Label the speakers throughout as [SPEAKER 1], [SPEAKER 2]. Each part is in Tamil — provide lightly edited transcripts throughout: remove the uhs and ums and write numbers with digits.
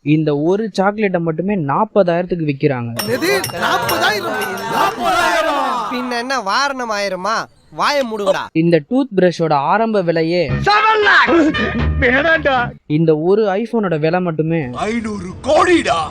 [SPEAKER 1] இந்த ஒரு சாக்லேட்டை மட்டுமே 40,000க்கு விற்கிறாங்க.
[SPEAKER 2] பின்ன என்ன வாரணம் ஆயிரமா? வாய மூடுங்கடா.
[SPEAKER 1] இந்த டூத் பிரஷோட ஆரம்ப விலையே 7 lakhs. இந்த ஒரு ஐபோனோட விலை மட்டுமே
[SPEAKER 3] 500 கோடிடா.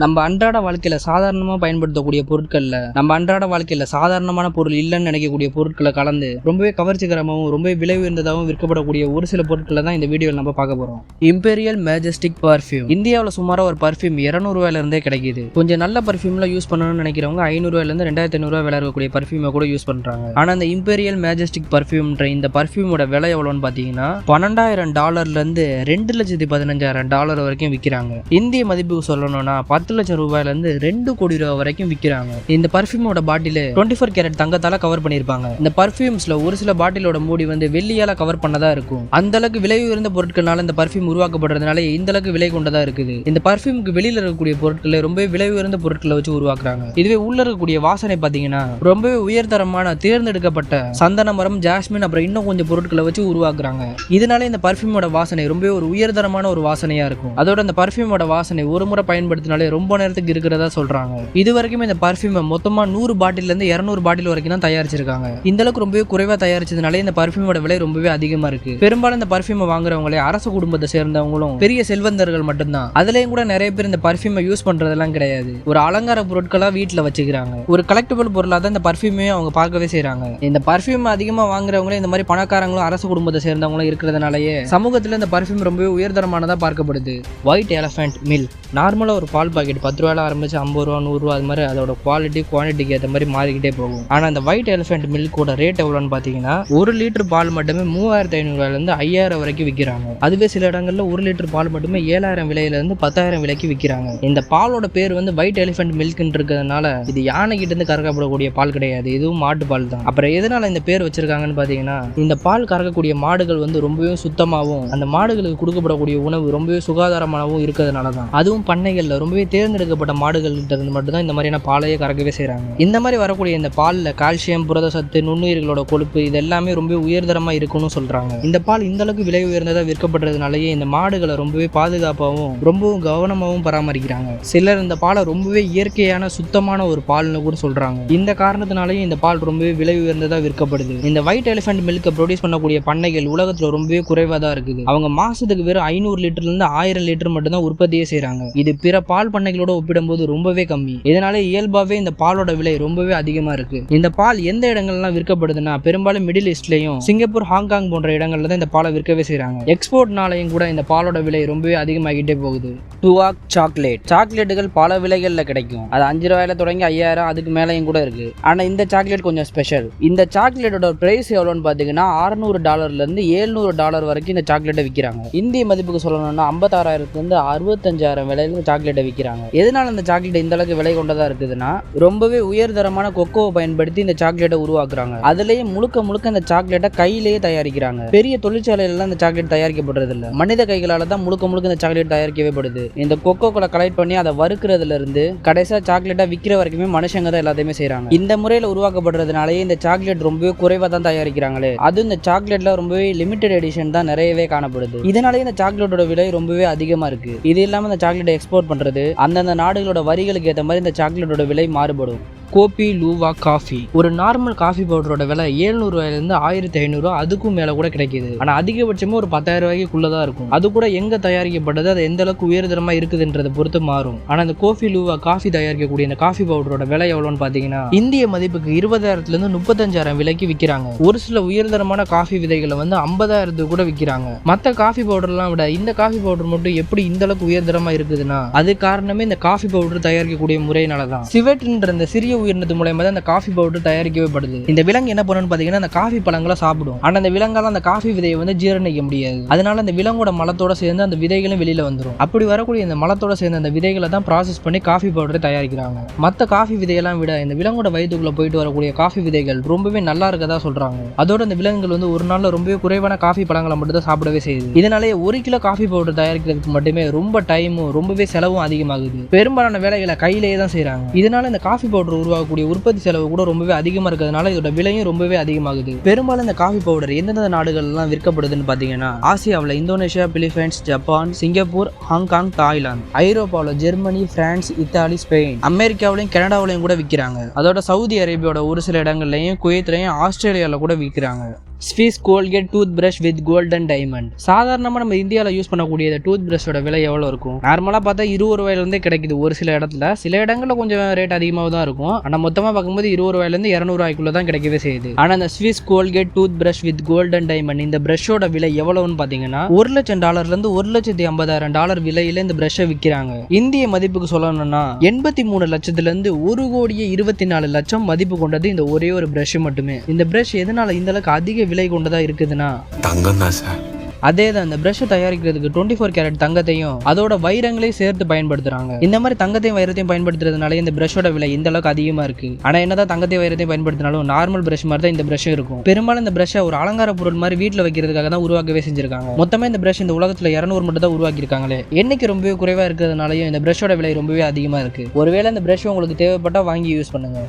[SPEAKER 1] நம்ம அன்றாட வாழ்க்கையில சாதாரணமாக பயன்படுத்தக்கூடிய பொருட்களில் நம்ம அன்றாட வாழ்க்கையில சாதாரணமான பொருள் இல்லைன்னு நினைக்கக்கூடிய பொருட்களை கலந்து ரொம்பவே கவர்ச்சிகரமாகவும் ரொம்பவே விலை உயர்ந்ததாகவும் விற்கப்படக்கூடிய ஒரு சில பொருட்களை தான் இந்த வீடியோவில் நம்ம பார்க்க போகிறோம். Imperial Majestic perfume. இந்தியாவில் சுமாராக ஒரு பர்ஃப்யூம் 200 ரூபாயிலிருந்தே கிடைக்குது. கொஞ்சம் நல்ல பர்ஃப்யூம்லாம் யூஸ் பண்ணணும்னு நினைக்கிறவங்க 500 ரூபாயிலிருந்து 2500 விலை இருக்கக்கூடிய பர்ஃப்யூமை கூட யூஸ் பண்ணுறாங்க. ஆனால் அந்த இம்பீரியல் மேஜஸ்டிக் பர்ஃப்யூம்ன்ற இந்த பர்ஃப்யூமோட விலை எவ்வளோன்னு பார்த்தீங்கன்னா $12,000 $2,15,000 வரைக்கும் விற்கிறாங்க. இந்திய மதிப்புக்கு சொல்லணும்னா 10 லட்சம் ரூபாயிலிருந்து 2 கோடி ரூபாய் வரைக்கும் விற்கிறாங்க. இந்த பர்ஃப்யூமோட பாட்டில் 24 கேரட் தங்கத்தால கவர் பண்ணிருப்பாங்க. இந்த பர்ஃப்யூம்ஸ்ல ஒரு சில பாட்டிலோட மூடி வந்து வெள்ளியால கவர் பண்ணதா இருக்கும். அந்த அளவுக்கு விலை உயர்ந்த பொருட்களால இந்த பர்ஃப்யூம் உருவாக்கப்படுறதுனால இந்த அளவுக்கு விலை கொண்டதா இருக்குது. இந்த பர்ஃப்யூமுக்கு வெளியில இருக்கக்கூடிய பொருட்களை ரொம்ப விலை உயர்ந்த பொருட்களை வச்சு உருவாக்குறாங்க. இதுவே உள்ள இருக்கக்கூடிய வாசனை பாத்தீங்கன்னா ரொம்பவே உயர்தரமான தேர்ந்தெடுக்கப்பட்ட சந்தன மரம், ஜாஸ்மின், அப்புறம் இன்னும் கொஞ்சம் பொருட்களை வச்சு உருவாக்குறாங்க. இதனால இந்த பர்ஃப்யூமோட வாசனை ரொம்பவே ஒரு உயர்தரமான ஒரு வாசனையா இருக்கும். அதோட இந்த பர்ஃப்யூமோட வாசனை ஒரு முறை பயன்படுத்தினாலே ரொம்ப நேரத்துக்கு இருக்கிறதா சொல்றாங்க. இது வரைக்கும் இந்த பர்ஃப்யூமை மொத்தமா 100 பாட்டில இருந்து 200 பாட்டில் வரைக்கும் தான் தயாரிச்சிருக்காங்க. இந்த அளவுக்கு ரொம்பவே குறைவா தயாரிச்சதுனால இந்த பர்ஃப்யூமோட விலை ரொம்பவே அதிகமா இருக்கு. பெரும்பாலும் இந்த பர்ஃப்யூமை வாங்குறவங்களே அரச குடும்பத்தை சேர்ந்தவங்களும் பெரிய செல்வந்தர்கள் மட்டும்தான். அதுலயும் கூட நிறைய பேர் இந்த பர்ஃப்யூமை யூஸ் பண்றதெல்லாம் கிடையாது. ஒரு அலங்கார பொருட்களா வீட்டுல வச்சுக்கிறாங்க. ஒரு கலெக்டிபிள் பொருளா தான் இந்த பர்ஃப்யூமே அவங்க பார்க்கவே செய்யறாங்க. இந்த பர்ஃப்யூம் அதிகமா வாங்குறவங்களே இந்த மாதிரி பணக்காரங்களும் அரச குடும்பத்தை சேர்ந்தவங்களும் இருக்கிறதுனாலயே சமூகத்துல இந்த பர்ஃப்யூம் ரொம்பவே உயர்தரமானதா பார்க்கப்படுது. White elephant milk. நார்மலா ஒரு பால் பாக்கெட் 10 ரூபாயில ஆரம்பிச்சு 50 ரூபா 100 ரூபா அது மாதிரி அதோட குவாலிட்டி குவான்டிட்டிக்கு ஏற்ற மாதிரி மாறிக்கிட்டே போகும். ஆனா அந்த ஒயிட் எலிஃபென்ட் மில்கோட ரேட் எவ்வளோன்னு பாத்தீங்கன்னா 1 லிட்டர் பால் மட்டுமே 3,500 ரூபாயிலிருந்து 5,000 வரைக்கும் விற்கிறாங்க. அதுவே சில இடங்கள்ல 1 லிட்டர் பால் மட்டுமே 7,000 விலையில இருந்து 10,000 விலைக்கு விற்கிறாங்க. இந்த பாலோட பேர் வந்து ஒயிட் எலிஃபென்ட் மில்க்ன்னு இருக்கிறதுனால இது யானை கிட்ட இருந்து கறக்கப்படக்கூடிய பால் கிடையாது. இதுவும் மாட்டு பால் தான். அப்புறம் எதனால இந்த பேர் வச்சிருக்காங்கன்னு பாத்தீங்கன்னா இந்த பால் கறக்கக்கூடிய மாடுகள் வந்து ரொம்பவே சுத்தமாகவும் அந்த மாடுகளுக்கு கொடுக்கப்படக்கூடிய உணவு ரொம்பவே சுகாதாரமானவும் இருக்கிறதுனால தான். அதுவும் பண்ணைகள்ல ரொம்பவே தேர்ந்தெடுக்கப்பட்ட மாடுகள் இருந்து மட்டும்தான் இந்த மாதிரியான பாலையே கறக்கவே செய்யறாங்க. இந்த மாதிரி வரக்கூடிய இந்த பால்ல கால்சியம், புரத சத்து, நுண்ணுயிர்களோட கொழுப்பு இது எல்லாமே ரொம்ப உயர்தரமா இருக்குன்னு சொல்றாங்க. இந்த பால் இந்த அளவுக்கு விலை உயர்ந்ததா விற்கப்படுறதுனாலயே இந்த மாடுகளை ரொம்பவே பாதுகாப்பாகவும் ரொம்பவும் கவனமாகவும் பராமரிக்கிறாங்க. சிலர் இந்த பாலை ரொம்பவே இயற்கையான சுத்தமான ஒரு பால்னு கூட சொல்றாங்க. இந்த காரணத்தினாலேயே இந்த பால் ரொம்பவே விலை உயர்ந்ததா விற்கப்படுது. இந்த ஒயிட் எலிஃபென்ட் மில்கை ப்ரொடியூஸ் பண்ணக்கூடிய பண்ணைகள் உலகத்துல ரொம்பவே குறைவா தான் இருக்குது. அவங்க மாசத்துக்கு வெறும் 500 லிட்டர்ல இருந்து 1000 லிட்டர் மட்டும் தான் உற்பத்தியே செய்யறாங்க. இது பிற பால் பண்ணைகளோட ஒப்பிடும்போது ரொம்பவே கம்மி. இதனால இயல்பாவே இந்த பாலோட விலை ரொம்பவே அதிகமா இருக்கு. இந்த பால் எந்த இடங்கள்லாம் விற்கப்படுதுன்னா பெரும்பாலும் மிடில் ஈஸ்ட்லயும் சிங்கப்பூர், ஹாங்காங் போன்ற இடங்கள்ல தான் இந்த பாலை விற்கவே செய்யறாங்க. எக்ஸ்போர்ட்னாலையும் கூட இந்த பாலோட விலை ரொம்பவே அதிகமாகிட்டே போகுது. டுவாக் சாக்லேட். சாக்லேட்டுகள் பல விலைகள்ல கிடைக்கும். அது 5 ரூபாயில தொடங்கி 5000 அதுக்கு மேலேயும் கூட இருக்கு. ஆனா இந்த சாக்லேட் கொஞ்சம் ஸ்பெஷல். இந்த சாக்லேட்டோட பிரைஸ் எவ்வளோன்னு பாத்தீங்கன்னா $600 இருந்து $700 வரைக்கும் இந்த சாக்லேட்டை விற்கிறாங்க. இந்திய மதிப்புக்கு சொல்லணும்னா 56,000 இருந்து 65,000 விலையில சாக்லேட்டை விற்கிறாங்க. எதனால இந்த சாக்லேட் இந்த அளவுக்கு விலை கொண்டதா இருக்குதுன்னா ரொம்பவே உயர்தரமான கொக்கோவை பயன்படுத்தி இந்த சாக்லேட்டை உருவாக்குறாங்க. அதுலயே முழுக்க இந்த சாக்லேட்டை கையிலேயே தயாரிக்கிறாங்க. பெரிய தொழிற்சாலையில இந்த சாக்லேட் தயாரிக்கப்படுறது இல்ல. மனித கைகளால தான் முழுக்க இந்த சாக்லேட் தயாரிக்கவே படுது. இந்த கொக்கோக்களை கலெக்ட் பண்ணி அதை வறுக்கிறதுல இருந்து கடைசியா சாக்லேட்டை விற்கிற வரைக்குமே மனுஷங்க தான் எல்லாத்தையுமே செய்யறாங்க. இந்த முறையில உருவாக்கப்படுறதுனாலே இந்த சாக்லேட் ரொம்பவே குறைவா தான் தயாரிக்கிறாங்களே. அது இந்த சாக்லேட்ல ரொம்பவே லிமிடெட் எடிஷன் தான் நிறையவே காணப்படுது. இதனாலே இந்த சாக்லேட்டோட விலை ரொம்பவே அதிகமா இருக்கு. இது இல்லாம இந்த சாக்லேட்டை எக்ஸ்போர்ட் பண்றது அந்தந்த நாடுகளோட வரிகளுக்கு ஏற்ற மாதிரி இந்த சாக்லேட்டோட விலை மாறுபடும். கோபி லூவா காஃபி. ஒரு நார்மல் காஃபி பவுடரோட விலை 700 ரூபாயிலிருந்து 1500 அதுக்கும் மேல கூட கிடைக்குது. ஆனா அதிகபட்சமா ஒரு 10,000 ரூபாய்க்குள்ளதான் இருக்கும். அது கூட எங்க தயாரிக்கப்பட்டது, அது எந்த அளவுக்கு உயர்தரமா இருக்குதுன்றதை பொறுத்து மாறும். ஆனா இந்த கோபி லூவா காஃபி தயாரிக்கக்கூடிய இந்த காஃபி பவுடரோட விலை எவ்வளோன்னு பாத்தீங்கன்னா இந்திய மதிப்புக்கு 20,000 இருந்து 35,000 விலைக்கு விற்கிறாங்க. ஒரு சில உயர்தரமான காஃபி விதைகளை வந்து 50,000 கூட விற்கிறாங்க. மற்ற காஃபி பவுடர்லாம் விட இந்த காஃபி பவுடர் மட்டும் எப்படி இந்த அளவுக்கு உயர்தரமா இருக்குதுன்னா அது காரணமே இந்த காஃபி பவுடர் தயாரிக்கக்கூடிய முறையினாலதான். சிவெட்ன்ற இந்த சிறிய உயிரினத்து மூலமா தான் இந்த காஃபி பவுடர் தயாரிக்கவே படுது. இந்த விலங்கு என்ன பண்ணுன்னு பாத்தீங்கன்னா அந்த காஃபி பழங்களை சாப்பிடும். ஆனா அந்த விலங்கால அந்த காஃபி விதையை வந்து ஜீரணிக்க முடியாது. அதனால அந்த விலங்கோட மலத்தோட சேர்ந்து அந்த விதைகளும் வெளியில வந்துடும். அப்படி வரக்கூடிய இந்த மலத்தோட சேர்ந்து அந்த விதைகளை தான் ப்ராசஸ் பண்ணி காஃபி பவுடரை தயாரிக்கிறாங்க. மற்ற காஃபி விதையெல்லாம் விட இந்த விலங்கோட வயிற்றுக்குள்ள போயிட்டு வரக்கூடிய காஃபி விதைகள் ரொம்பவே நல்லா இருக்கதா சொல்றாங்க. அதோட இந்த விலங்குகள் வந்து ஒரு நாள்ல ரொம்பவே குறைவான காஃபி பழங்களை மட்டும் தான் சாப்பிடவே செய்யுது. இதனாலே 1 கிலோ காஃபி பவுடர் தயாரிக்கிறதுக்கு மட்டுமே ரொம்ப டைமும் ரொம்பவே செலவும் அதிகமாகுது. பெரும்பாலான வேலைகளை கையிலேயே தான் செய்யறாங்க. இதனால இந்த காஃபி பவுடர் உருவாகக்கூடிய உற்பத்தி செலவு கூட ரொம்பவே அதிகமாக இருக்கிறதுனால இதோட விலையும் ரொம்பவே அதிகமாகுது. பெரும்பாலும் இந்த காஃபி பவுடர் எந்தெந்த நாடுகள்லாம் விற்கப்படுதுன்னு பார்த்தீங்கன்னா ஆசியாவில் Indonesia, Philippines, Japan, Singapore, Hong Kong, Thailand, ஐரோப்பாவில் ஜெர்மனி, பிரான்ஸ், இத்தாலி, ஸ்பெயின், அமெரிக்காவிலையும் கனடாவிலையும் கூட விற்கிறாங்க. அதோட சவுதி அரேபியாவோட ஒரு சில இடங்கள்லையும், குவைத்லையும், ஆஸ்திரேலியாவில் கூட விற்கிறாங்க. Swiss Colgate tooth brush with golden diamond. சாதாரணமாக நம்ம இந்தியாவில் யூஸ் பண்ணக்கூடிய டூத் பிரஷோட விலை எவ்வளோ இருக்கும்? நார்மலாக பார்த்தா 20 ரூபாயிலேருந்தே கிடைக்குது ஒரு சில இடத்துல. சில இடங்களில் கொஞ்சம் ரேட் அதிகமாக தான் இருக்கும். ஆனால் மொத்தமாக பார்க்கும்போது 20 ரூபாயிலேருந்து 200 ரூபாய்க்குள்ள தான் கிடைக்கவே செய்யுது. ஆனால் இந்த Swiss Colgate tooth brush with golden diamond இந்த பிரஷோட விலை எவ்வளவுன்னு பார்த்தீங்கன்னா $1,00,000 $1,50,000 விலையில இந்த பிரஷை விற்கிறாங்க. இந்திய மதிப்புக்கு சொல்லணும்னா 83 லட்சத்துலேருந்து 1,24,00,000 மதிப்பு கொண்டது இந்த ஒரே ஒரு பிரஷ் மட்டுமே. இந்த பிரஷ் எதனால இந்த அளவுக்கு அதிக விலை கொண்டதா இருக்குதுன்னா
[SPEAKER 3] தங்கம் தான் சார்.
[SPEAKER 1] அதே தான் இந்த பிரஷை தயாரிக்கிறதுக்கு 24 கேரட் தங்கத்தையும் அதோட வைரங்களையும் சேர்த்து பயன்படுத்துறாங்க. இந்த மாதிரி தங்கத்தையும் வைரத்தையும் பயன்படுத்துறதுனால இந்த பிரஷோட விலை இந்த அளவுக்கு அதிகமா இருக்கு. ஆனா என்னதான் தங்கத்தையும் வைரத்தையும் பயன்படுத்தினாலும் நார்மல் பிரஷ் மாதிரி தான் இந்த பிரஷும் இருக்கும். பெரும்பாலும் இந்த பிரஷை ஒரு அலங்கார பொருள் மாதிரி வீட்டில் வைக்கிறதுக்காக தான் உருவாக்கவே செஞ்சிருக்காங்க. மொத்தமே இந்த பிரஷ் இந்த உலகத்துல 200 மட்டும் தான் உருவாக்கி இருக்காங்களே. எண்ணிக்கை ரொம்பவே குறைவா இருக்கிறதுனாலயும் இந்த பிரஷோட விலை ரொம்பவே அதிகமா இருக்கு. ஒருவேளை இந்த பிரஷ் உங்களுக்கு தேவைப்பட்டா வாங்கி யூஸ் பண்ணுங்க.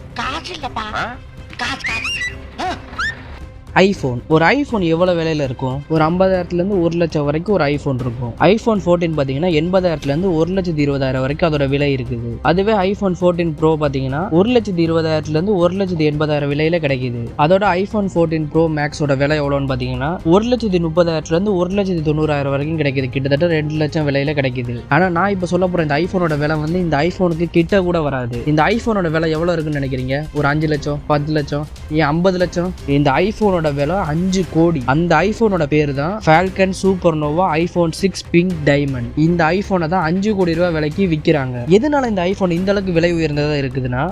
[SPEAKER 1] ஐஃபோன். ஒரு ஐஃபோன் எவ்வளோ விலையில் இருக்கும்? ஒரு 50,000லேருந்து 1,00,000 வரைக்கும் ஒரு ஐஃபோன் இருக்கும். ஐஃபோன் 14 பார்த்தீங்கன்னா 80,000லேருந்து 1,20,000 வரைக்கும் அதோட விலை இருக்குது. அதுவே ஐஃபோன் 14 ப்ரோ பார்த்தீங்கன்னா 1,20,000லேருந்து 1,80,000 விலையில் கிடைக்குது. அதோட ஐஃபோன் 14 ப்ரோ மேக்ஸோட விலை எவ்வளோன்னு பார்த்தீங்கன்னா 1,30,000லேருந்து 1,90,000 வரைக்கும் கிடைக்குது. கிட்டத்தட்ட 2 லட்சம் விலையில் கிடைக்குது. ஆனால் நான் இப்போ சொல்ல போகிற இந்த ஐஃபோனோட விலை வந்து இந்த ஐஃபோனுக்கு கிட்ட கூட வராது. இந்த ஐஃபோனோட விலை எவ்வளோ இருக்குன்னு நினைக்கிறீங்க? ஒரு 5 லட்சம், 10 லட்சம், ஏன் 50 லட்சம்? இந்த ஐஃபோனோட விலை 5 கோடி. அந்த ஐபோனோட பேரு தான் Falcon supernova iPhone 6 pink diamond. இந்த ஐபோனை தான் 5 கோடி ரூபாய் விலைக்கு விற்கிறாங்க. எதனால இந்த ஐபோன் இந்த அளவுக்கு விலை உயர்ந்ததா இருக்குதுன்னா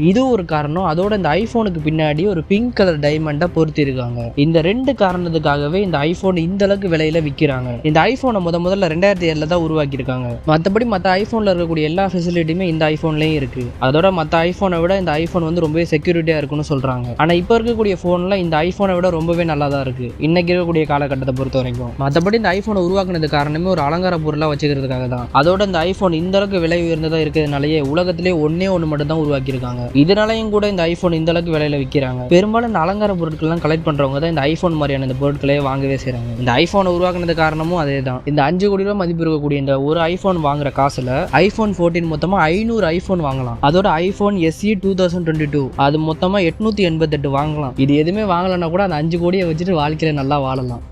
[SPEAKER 1] இது ஒரு காரணம். அதோட இந்த ஐபோனுக்கு பின்னாடி ஒரு பிங்க் கலர் டைமண்டை பொருத்தி இருக்காங்க. இந்த 2 காரணத்துக்காகவே இந்த ஐபோன் இந்த அளவுக்கு விலையில விற்கிறாங்க. இந்த ஐபோனை முதல்ல 2007 தான் உருவாக்கி இருக்காங்க. மற்றபடி மற்ற ஐபோன்ல இருக்கக்கூடிய எல்லா ஃபெசிலிட்டியுமே இந்த ஐபோன்லயும் இருக்கு. அதோட மற்ற ஐபோனை விட இந்த ஐபோன் வந்து ரொம்பவே செக்யூரிட்டியா இருக்குன்னு சொல்றாங்க. ஆனா இப்ப இருக்கக்கூடிய போன்ல இந்த ஐபோனை விட ரொம்பவே நல்லா தான் இருக்கு இன்னைக்கு இருக்கக்கூடிய காலகட்டத்தை பொறுத்த வரைக்கும். மற்றபடி இந்த ஐபோனை உருவாக்குனது காரணமே ஒரு அலங்கார பொருளா வச்சுக்கிறதுக்காக தான். அதோட இந்த ஐபோன் இந்த அளவுக்கு விலை உயர்ந்ததா இருக்கிறதுனாலயே உலகத்திலேயே ஒன்னே ஒன்று மட்டும் தான் உருவாக்கி இருக்காங்க. இதனாலையும் கூட இந்த ஐபோன் இந்த அளவுக்கு விலையில விற்கிறாங்க. பெரும்பாலும் இந்த அலங்கார பொருட்கள்லாம் கலெக்ட் பண்றவங்க தான் இந்த ஐபோன் மாதிரியான இந்த பொருட்களே வாங்கவே செய்றாங்க. இந்த ஐபோனை உருவாக்குனது காரணமும் அதே தான். இந்த 5 கோடி ரூபாய் மதிப்பு இருக்கக்கூடிய இந்த ஒரு ஐபோன் வாங்குற காசுல ஐபோன் 14 மொத்தமா 500 ஐபோன் வாங்கலாம். அதோட ஐபோன் SE 2022 அது மொத்தமா 888 வாங்கலாம். இது எதுவுமே வாங்கலன்னா கூட அந்த 5 கோடியை வச்சுட்டு வாழ்க்கையில நல்லா வாழலாம்.